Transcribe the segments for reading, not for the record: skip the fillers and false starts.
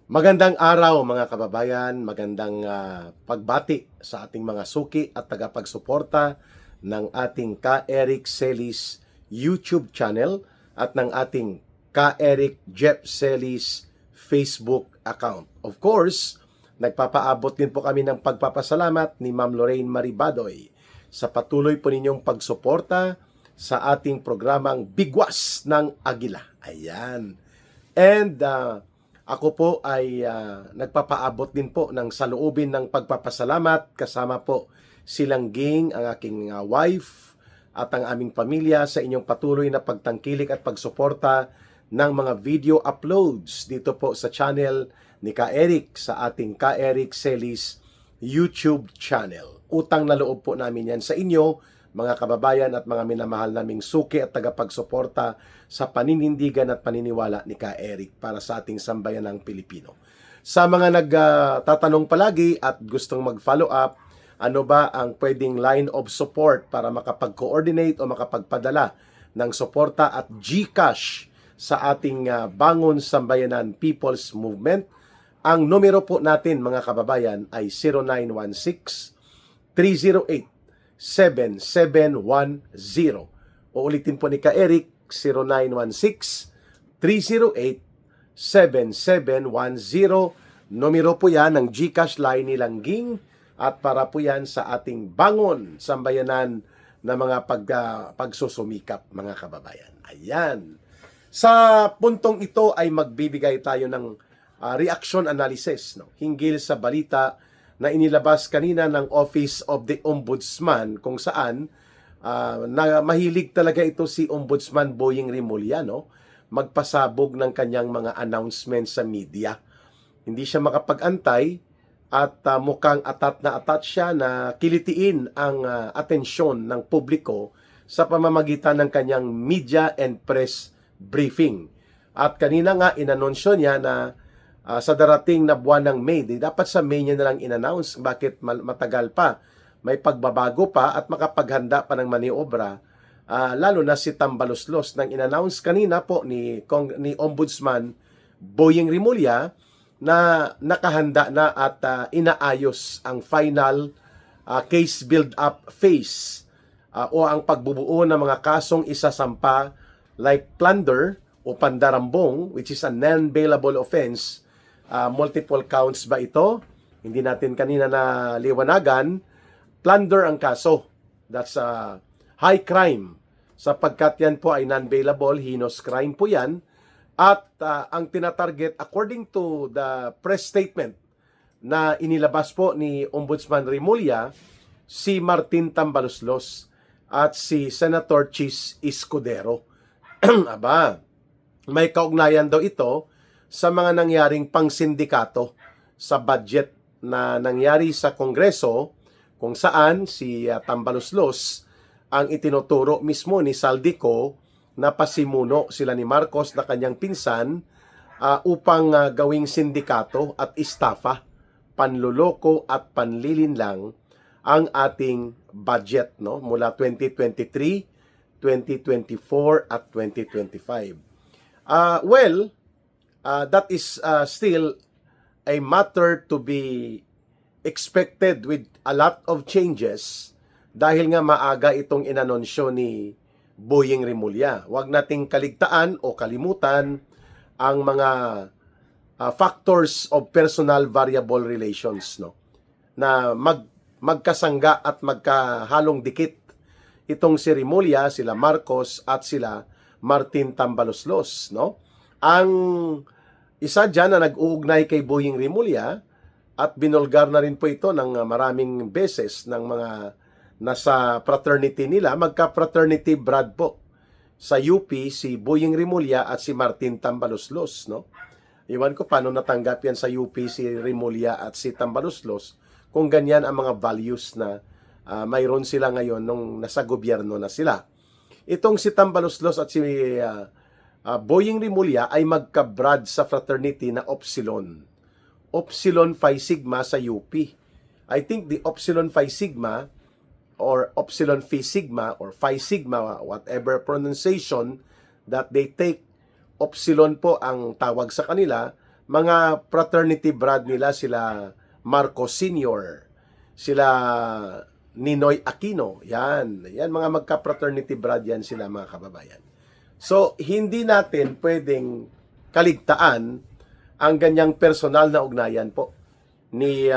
Magandang araw mga kababayan, magandang pagbati sa ating mga suki at tagapagsuporta ng ating Ka Eric Celis YouTube channel at ng ating Ka Eric Jeff Celis Facebook account. Of course, nagpapaabot din po kami ng pagpapasalamat ni Ma'am Lorraine Maribadoy sa patuloy po ninyong pagsuporta sa ating programang Bigwas ng Agila. Ayan. And ako po ay nagpapaabot din po ng saloobin ng pagpapasalamat kasama po si Langging, ang aking wife at ang aming pamilya sa inyong patuloy na pagtangkilik at pagsuporta ng mga video uploads dito po sa channel ni Ka Eric sa ating Ka Eric Celis YouTube channel. Utang na loob po namin yan sa inyo, mga kababayan at mga minamahal naming suki at tagapagsuporta sa paninindigan at paniniwala ni Ka Eric para sa ating sambayanang Pilipino. Sa mga nagtatanong palagi at gustong mag-follow up, ano ba ang pwedeng line of support para makapag-coordinate o makapagpadala ng suporta at GCash sa ating Bangon Sambayanan People's Movement? Ang numero po natin mga kababayan ay 0916 308 7710. Uulitin po ni Ka Eric, 0916-308-7710. Numero po yan ng GCash line ni Langging at para po yan sa ating Bangon Sambayanan na mga pagsusumikap mga kababayan. Ayan. Sa puntong ito ay magbibigay tayo ng reaction analysis hinggil sa balita na inilabas kanina ng Office of the Ombudsman kung saan na mahilig talaga ito si Ombudsman Boying Rimulya magpasabog ng kanyang mga announcements sa media. Hindi siya makapag-antay at mukhang atat siya na kilitiin ang atensyon ng publiko sa pamamagitan ng kanyang media and press briefing. At kanina nga inanunsyo niya na sa darating na buwan ng May, dapat sa May niya na lang in-announce. Bakit matagal pa? May pagbabago pa at makapaghanda pa ng maniobra. Lalo na si Tambaloslos nang in-announce kanina po ni Ombudsman Boying Rimulya na nakahanda na at inaayos ang final case build-up phase o ang pagbubuo ng mga kasong isasampa like plunder o pandarambong, which is a non-bailable offense. Multiple counts ba ito? Hindi natin kanina na liwanagan. Plunder ang kaso. That's a high crime. Sapagkat yan po ay non-bailable, heinous crime po yan. At ang tinatarget, according to the press statement na inilabas po ni Ombudsman Rimulya, si Martin Tambaloslos at si Senator Chis Escudero. Aba, may kaugnayan daw ito sa mga nangyaring pangsindikato sa budget na nangyari sa Kongreso kung saan si Tambaloslos ang itinuturo mismo ni Saldico na pasimuno sila ni Marcos na kanyang pinsan upang gawing sindikato at istafa, panluloko at panlilinlang ang ating budget mula 2023, 2024 at 2025. That is still a matter to be expected with a lot of changes dahil nga maaga itong inanunsyo ni Boying Rimulya. Huwag nating kaligtaan o kalimutan ang mga factors of personal variable relations na magkasangga at magkahalong dikit itong si Rimulya, sila Marcos at sila Martin Tambaloslos. Ang isa dyan na nag-uugnay kay Boying Rimulya at binulgar na rin po ito ng maraming beses ng mga nasa fraternity nila, magka-fraternity brad po sa UP si Boying Rimulya at si Martin Tambaloslos. Iwan ko paano natanggap yan sa UP si Rimulya at si Tambaloslos kung ganyan ang mga values na mayroon sila ngayon nung nasa gobyerno na sila. Itong si Tambaloslos at si Boying Rimulya ay magka-brad sa fraternity na Upsilon. Upsilon Phi Sigma sa UP. I think the Upsilon Phi Sigma or Upsilon Phi Sigma or Phi Sigma, whatever pronunciation that they take, Upsilon po ang tawag sa kanila, mga fraternity brad nila, sila Marcos Sr., sila Ninoy Aquino, yan mga magka-fraternity brad yan sila, mga kababayan. So, hindi natin pwedeng kaligtaan ang ganyang personal na ugnayan po ni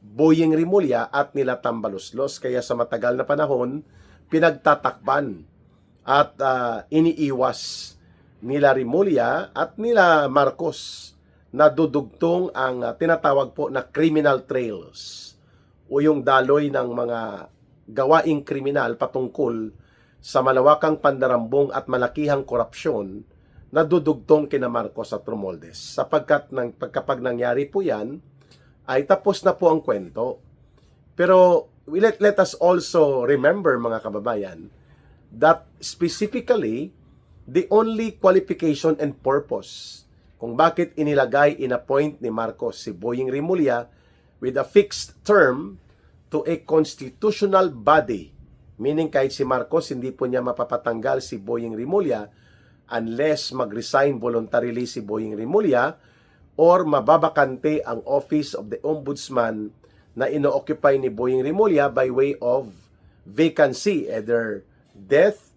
Boying Rimulya at nila Tambaloslos. Kaya sa matagal na panahon, pinagtatakpan at iniiwas nila Rimulya at nila Marcos na dudugtong ang tinatawag po na criminal trails o yung daloy ng mga gawaing kriminal patungkol sa malawakang pandarambong at malakihang korupsyon na dudugtong kina Marcos at Romualdez. Sapagkat kapag nangyari po yan, ay tapos na po ang kwento. Pero let us also remember, mga kababayan, that specifically, the only qualification and purpose kung bakit inilagay, inappoint ni Marcos si Boying Rimulya with a fixed term to a constitutional body, meaning kahit si Marcos, hindi po niya mapapatanggal si Boying Rimulya unless mag-resign voluntarily si Boying Rimulya or mababakante ang office of the Ombudsman na ino-occupy ni Boying Rimulya by way of vacancy, either death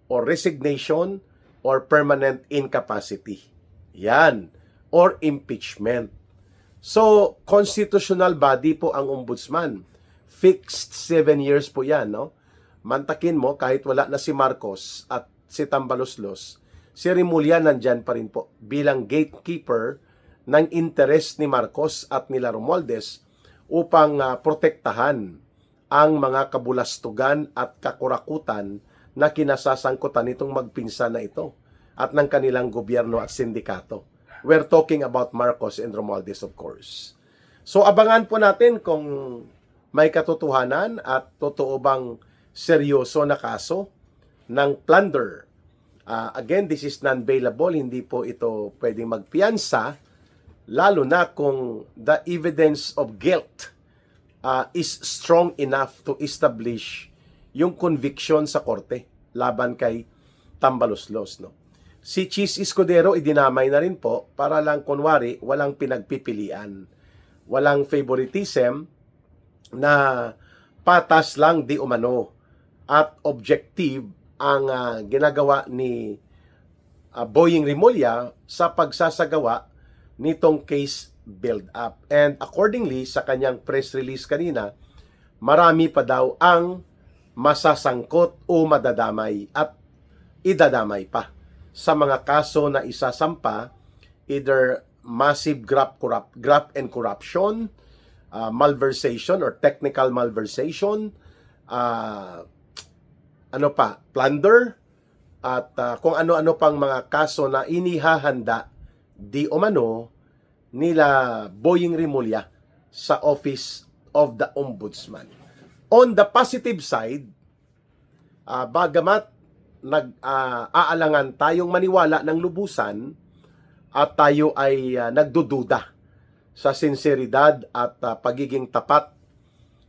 or resignation or permanent incapacity. Yan. Or impeachment. So, constitutional body po ang Ombudsman. Fixed 7 years po yan, no? Mantakin mo, kahit wala na si Marcos at si Tambaloslos, si Rimulya nandyan pa rin po bilang gatekeeper ng interes ni Marcos at nila Romualdez upang protektahan ang mga kabulastugan at kakurakutan na kinasasangkutan nitong magpinsan na ito at ng kanilang gobyerno at sindikato. We're talking about Marcos and Romualdez, of course. So abangan po natin kung may katotohanan at totoo bang seryoso na kaso ng plunder. Again, this is non-bailable. Hindi po ito pwedeng magpiyansa, lalo na kung the evidence of guilt is strong enough to establish yung conviction sa korte laban kay Tambaloslos, no? Si Chis Escudero idinamay na rin po para lang kunwari walang pinagpipilian, walang favoritism, na patas lang di umano at objective ang ginagawa ni Boying Rimulya sa pagsasagawa nitong case build-up. And accordingly, sa kanyang press release kanina, marami pa daw ang masasangkot o madadamay at idadamay pa sa mga kaso na isasampa, either massive graft and corruption, malversation or technical malversation, plunder, at kung ano-ano pang mga kaso na inihahanda di umano nila Boying Rimulya sa Office of the Ombudsman. On the positive side, bagamat aalangan tayong maniwala ng lubusan at tayo ay nagdududa sa sinseridad at pagiging tapat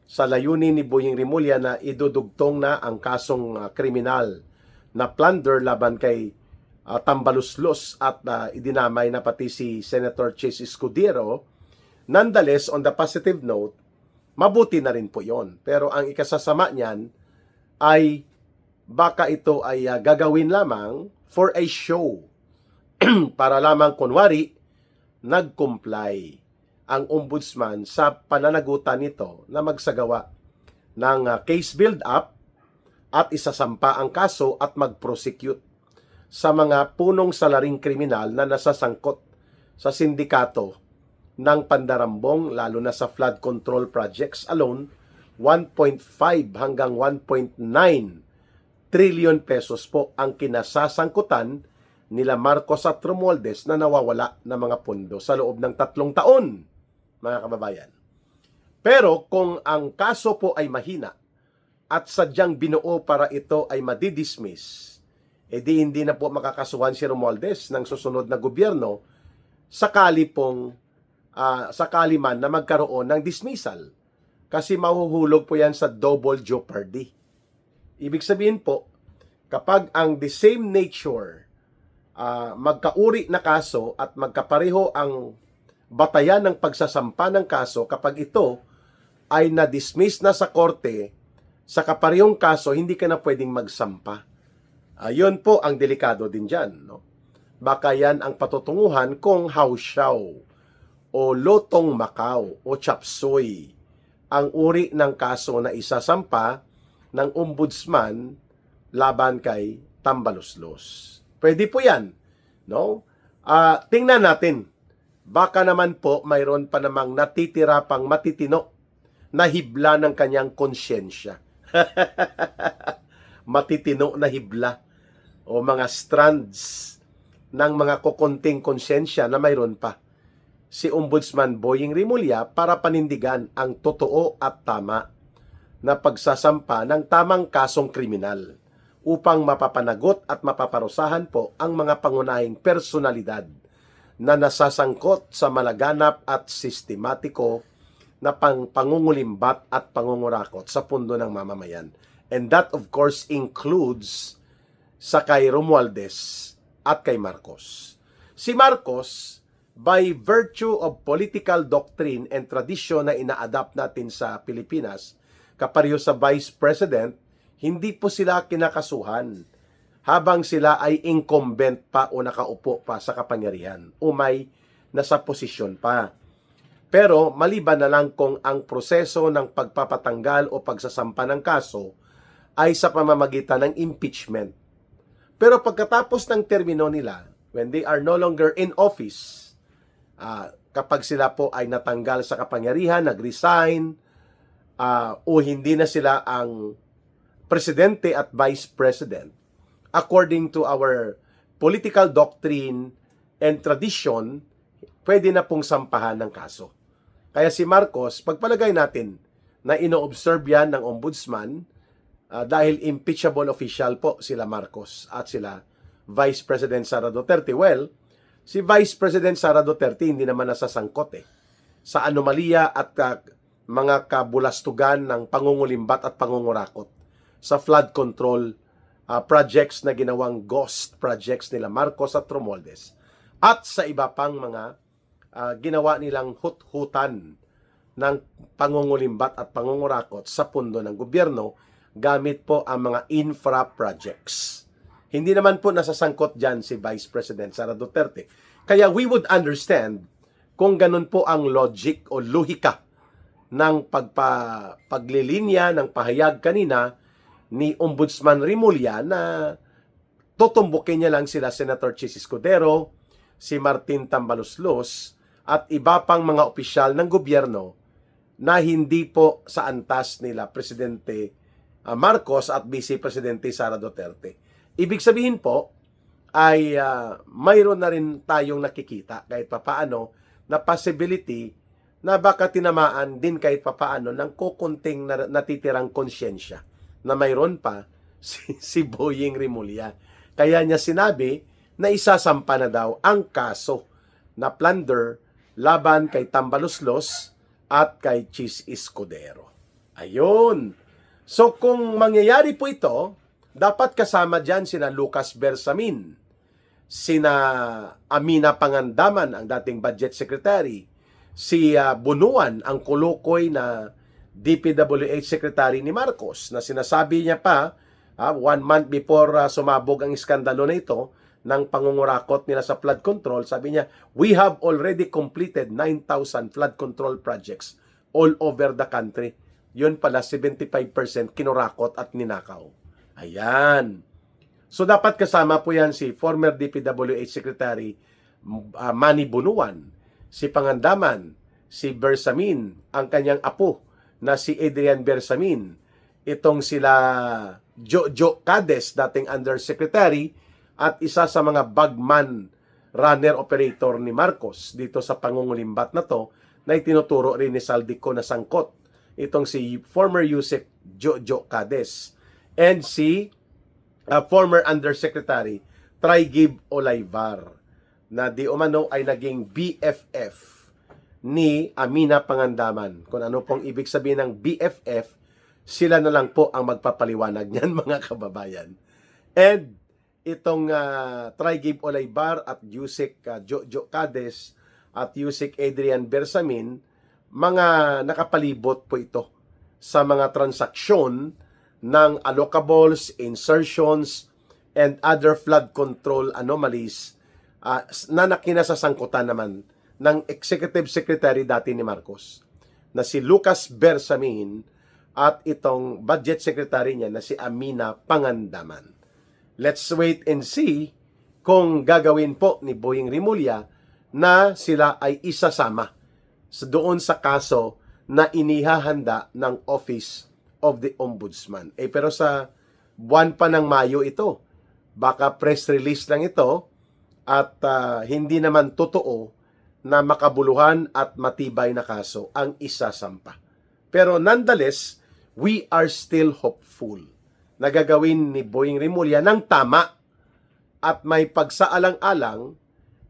sa layunin ni Boying Rimulya na idudugtong na ang kasong kriminal na plunder laban kay Tambaloslos at idinamay na pati si Senator Chis Escudero. Nonetheless, on the positive note, mabuti na rin po yon. Pero ang ikasasama niyan ay baka ito ay gagawin lamang for a show para lamang kunwari nag-comply ang ombudsman sa pananagutan nito na magsagawa ng case build-up at isasampa ang kaso at mag-prosecute sa mga punong salaring kriminal na nasasangkot sa sindikato ng pandarambong, lalo na sa flood control projects alone. 1.5 hanggang 1.9 trillion pesos po ang kinasasangkutan nila Marcos at Romualdez na nawawala ng mga pondo sa loob ng 3 taon, mga kababayan. Pero kung ang kaso po ay mahina at sadyang binuo para ito ay madidismiss, edi hindi na po makakasuhan si Romualdez ng susunod na gobyerno sakali man na magkaroon ng dismissal. Kasi mahuhulog po yan sa double jeopardy. Ibig sabihin po, kapag ang the same nature magkauri na kaso at magkapareho ang batayan ng pagsasampa ng kaso kapag ito ay na-dismiss na sa korte sa kaparehong kaso, hindi ka na pwedeng magsampa. Yun po ang delikado din dyan. No? Baka yan ang patutunguhan kung hausyaw o lotong Macau o chapsuy ang uri ng kaso na isasampa ng ombudsman laban kay Tambaluslos. Pwede po yan. No? Tingnan natin. Baka naman po mayroon pa namang natitira pang matitino na hibla ng kanyang konsyensya. Matitino na hibla o mga strands ng mga kukunting konsyensya na mayroon pa si Ombudsman Boying Rimulya para panindigan ang totoo at tama na pagsasampa ng tamang kasong kriminal upang mapapanagot at mapaparusahan po ang mga pangunahing personalidad na nasasangkot sa malaganap at sistematiko na pangungulimbat at pangungurakot sa pundo ng mamamayan. And that of course includes sa kay Romualdez at kay Marcos. Si Marcos, by virtue of political doctrine and tradition na ina-adapt natin sa Pilipinas, kapareho sa Vice President, hindi po sila kinakasuhan habang sila ay incumbent pa o nakaupo pa sa kapangyarihan o may nasa posisyon pa. Pero maliban na lang kung ang proseso ng pagpapatanggal o pagsasampa ng kaso ay sa pamamagitan ng impeachment. Pero pagkatapos ng termino nila, when they are no longer in office, kapag sila po ay natanggal sa kapangyarihan, nag-resign, o hindi na sila ang presidente at vice president, according to our political doctrine and tradition, pwede na pong sampahan ng kaso. Kaya si Marcos, pagpalagay natin na ino-observe yan ng ombudsman dahil impeachable official po sila Marcos at sila Vice President Sara Duterte. Well, si Vice President Sara Duterte hindi naman nasasangkot sa anomalya at mga kabulastugan ng pangungulimbat at pangungurakot sa flood control projects na ginawang ghost projects nila Marcos at Romualdez at sa iba pang mga ginawa nilang hut-hutan ng pangungulimbat at pangungurakot sa pundo ng gobyerno gamit po ang mga infra projects. Hindi naman po nasasangkot dyan si Vice President Sara Duterte. Kaya we would understand kung ganun po ang logic o lohika ng paglilinya ng pahayag kanina ni Ombudsman Rimulya na tutumbukin niya lang sila Senator Chis Escudero, si Martin Tambaluslos, at iba pang mga opisyal ng gobyerno na hindi po sa antas nila Presidente Marcos at Vice Presidente Sara Duterte. Ibig sabihin po ay mayroon na rin tayong nakikita kahit papaano na possibility na baka tinamaan din kahit papaano ng kukunting natitirang konsyensya na mayroon pa si Boying Rimulya. Kaya niya sinabi na isasampa na daw ang kaso na plunder laban kay Tambaluslos at kay Chis Escudero. Ayun. So kung mangyayari po ito, dapat kasama dyan sina Lucas Bersamin, sina Amina Pangandaman, ang dating budget secretary, si Bunuan, ang kulukoy na DPWH secretary ni Marcos, na sinasabi niya pa 1 month before sumabog ang iskandalo na ito ng pangungurakot nila sa flood control, sabi niya, we have already completed 9,000 flood control projects all over the country. Yun pala, 75% kinurakot at ninakaw. Ayan. So dapat kasama po yan si former DPWH Secretary Manny Bunuan, si Pangandaman, si Bersamin, ang kanyang apo na si Adrian Bersamin, itong sila Jojo Cades, dating undersecretary, at isa sa mga bagman runner operator ni Marcos dito sa pangungulimbat na to na itinuturo rin ni Saldico na sangkot. Itong si former Yusek Jojo Cades and si former Undersecretary Trigib Olayvar na di umano ay naging BFF ni Amina Pangandaman. Kung ano pong ibig sabihin ng BFF, sila na lang po ang magpapaliwanag niyan mga kababayan. And itong Trigib Olaybar at Yusek Jojo Cades at Yusek Adrian Bersamin, mga nakapalibot po ito sa mga transaksyon ng allocables, insertions, and other flood control anomalies na nakinasasangkutan naman ng Executive Secretary dati ni Marcos na si Lucas Bersamin at itong Budget Secretary niya na si Amina Pangandaman. Let's wait and see kung gagawin po ni Boying Rimulya na sila ay isasama doon sa kaso na inihahanda ng Office of the Ombudsman. Pero sa buwan pa ng Mayo ito, baka press release lang ito at hindi naman totoo na makabuluhan at matibay na kaso ang isasampa. Pero nonetheless, we are still hopeful na gagawin ni Boying Rimulya ng tama at may pagsaalang-alang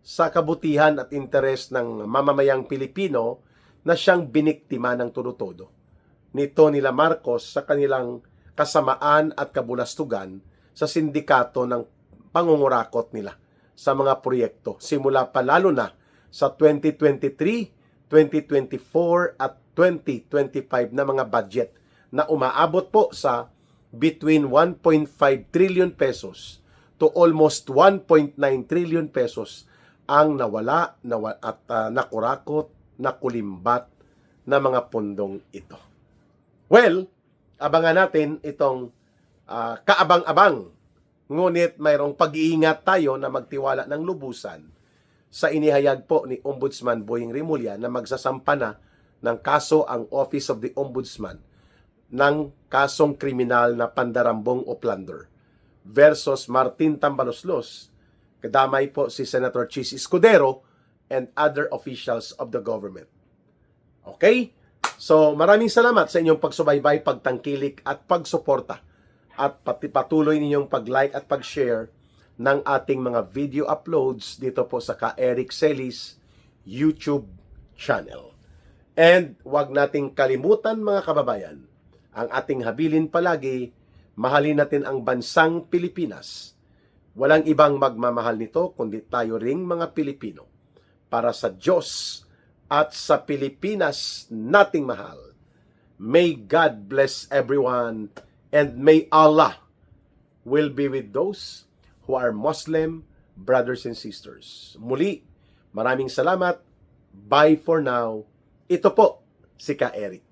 sa kabutihan at interes ng mamamayang Pilipino na siyang biniktima ng todo-todo nito nila Marcos sa kanilang kasamaan at kabulastugan sa sindikato ng pangungurakot nila sa mga proyekto simula pa lalo na sa 2023, 2024 at 2025 na mga budget na umaabot po sa between 1.5 trillion pesos to almost 1.9 trillion pesos ang nawala at nakurakot, nakulimbat na mga pundong ito. Well, abangan natin itong kaabang-abang. Ngunit mayroong pag-iingat tayo na magtiwala ng lubusan sa inihayag po ni Ombudsman Boying Rimulya na magsasampa na ng kaso ang Office of the Ombudsman ng kasong kriminal na pandarambong o plunder versus Martin Tambaloslos, kadamay po si Senator Chis Escudero and other officials of the government. Okay? So, maraming salamat sa inyong pagsubaybay, pagtangkilik at pagsuporta at patuloy ninyong pag-like at pag-share ng ating mga video uploads dito po sa Ka Eric Celis YouTube channel. And wag nating kalimutan mga kababayan, ang ating habilin palagi, mahalin natin ang bansang Pilipinas. Walang ibang magmamahal nito kundi tayo ring mga Pilipino. Para sa Diyos at sa Pilipinas nating mahal. May God bless everyone and may Allah will be with those who are Muslim brothers and sisters. Muli, maraming salamat. Bye for now. Ito po si Ka Eric.